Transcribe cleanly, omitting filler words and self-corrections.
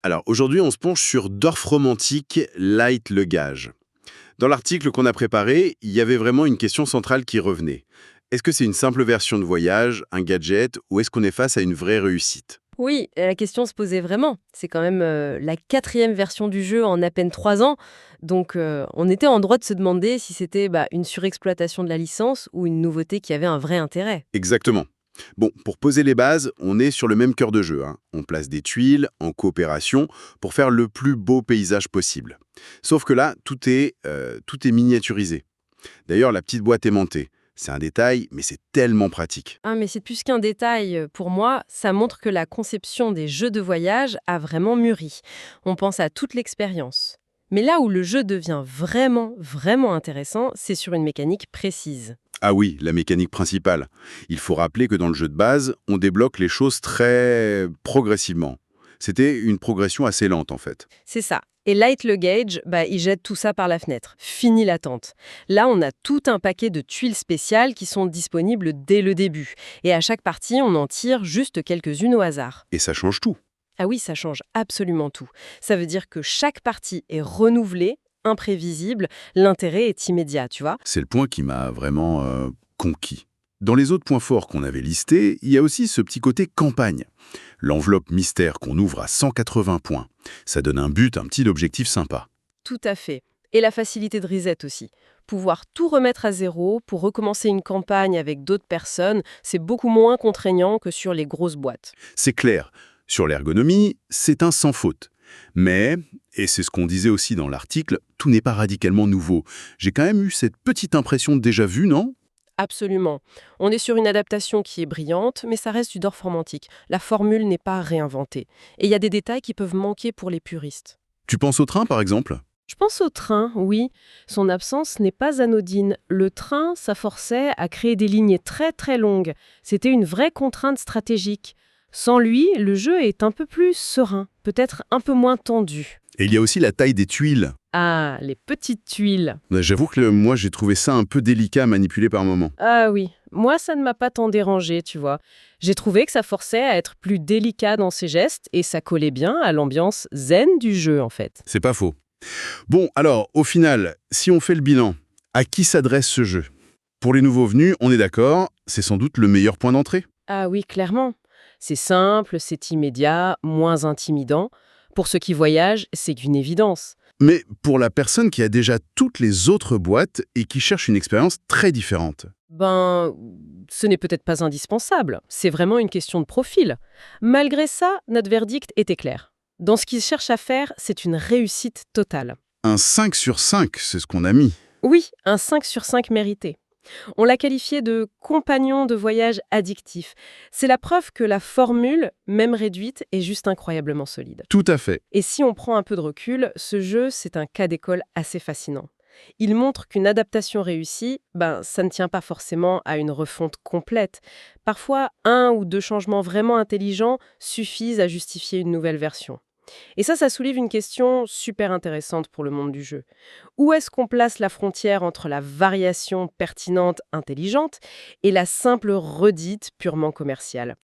Alors aujourd'hui, on se penche sur Dorf Romantique, Light le gage. Dans l'article qu'on a préparé, il y avait vraiment une question centrale qui revenait. Est-ce que c'est une simple version de voyage, un gadget, ou est-ce qu'on est face à une vraie réussite? Oui, la question se posait vraiment. C'est quand même la quatrième version du jeu en à peine 3 ans. Donc on était en droit de se demander si c'était une surexploitation de la licence ou une nouveauté qui avait un vrai intérêt. Exactement. Bon, pour poser les bases, on est sur le même cœur de jeu, hein. On place des tuiles en coopération pour faire le plus beau paysage possible. Sauf que là, tout est miniaturisé. D'ailleurs, la petite boîte aimantée, c'est un détail, mais c'est tellement pratique. Ah, mais c'est plus qu'un détail pour moi, ça montre que la conception des jeux de voyage a vraiment mûri. On pense à toute l'expérience. Mais là où le jeu devient vraiment, vraiment intéressant, c'est sur une mécanique précise. Ah oui, la mécanique principale. Il faut rappeler que dans le jeu de base, on débloque les choses très progressivement. C'était une progression assez lente en fait. C'est ça. Et Light le Gauge, il jette tout ça par la fenêtre. Fini l'attente. Là, on a tout un paquet de tuiles spéciales qui sont disponibles dès le début. Et à chaque partie, on en tire juste quelques-unes au hasard. Et ça change tout. Ah oui, ça change absolument tout. Ça veut dire que chaque partie est renouvelée, imprévisible, l'intérêt est immédiat, tu vois. C'est le point qui m'a vraiment conquis. Dans les autres points forts qu'on avait listés, il y a aussi ce petit côté campagne. L'enveloppe mystère qu'on ouvre à 180 points. Ça donne un but, un petit objectif sympa. Tout à fait. Et la facilité de reset aussi. Pouvoir tout remettre à zéro pour recommencer une campagne avec d'autres personnes, c'est beaucoup moins contraignant que sur les grosses boîtes. C'est clair. Sur l'ergonomie, c'est un sans faute. Mais, et c'est ce qu'on disait aussi dans l'article, tout n'est pas radicalement nouveau. J'ai quand même eu cette petite impression de déjà vu, non? Absolument. On est sur une adaptation qui est brillante, mais ça reste du Dorf romantique. La formule n'est pas réinventée. Et il y a des détails qui peuvent manquer pour les puristes. Tu penses au train, par exemple? Je pense au train, oui. Son absence n'est pas anodine. Le train, ça forçait à créer des lignes très très longues. C'était une vraie contrainte stratégique. Sans lui, le jeu est un peu plus serein, peut-être un peu moins tendu. Et il y a aussi la taille des tuiles. Ah, les petites tuiles. J'avoue que moi, j'ai trouvé ça un peu délicat à manipuler par moment. Ah oui, moi ça ne m'a pas tant dérangé, tu vois. J'ai trouvé que ça forçait à être plus délicat dans ses gestes et ça collait bien à l'ambiance zen du jeu en fait. C'est pas faux. Bon, alors, au final, si on fait le bilan, à qui s'adresse ce jeu? Pour les nouveaux venus, on est d'accord, c'est sans doute le meilleur point d'entrée. Ah oui, clairement. C'est simple, c'est immédiat, moins intimidant. Pour ceux qui voyagent, c'est une évidence. Mais pour la personne qui a déjà toutes les autres boîtes et qui cherche une expérience très différente. Ben, ce n'est peut-être pas indispensable. C'est vraiment une question de profil. Malgré ça, notre verdict était clair. Dans ce qu'ils cherchent à faire, c'est une réussite totale. Un 5 sur 5, c'est ce qu'on a mis. Oui, un 5 sur 5 mérité. On l'a qualifié de compagnon de voyage addictif. C'est la preuve que la formule, même réduite, est juste incroyablement solide. Tout à fait. Et si on prend un peu de recul, ce jeu, c'est un cas d'école assez fascinant. Il montre qu'une adaptation réussie, ça ne tient pas forcément à une refonte complète. Parfois, un ou deux changements vraiment intelligents suffisent à justifier une nouvelle version. Et ça soulève une question super intéressante pour le monde du jeu. Où est-ce qu'on place la frontière entre la variation pertinente intelligente et la simple redite purement commerciale?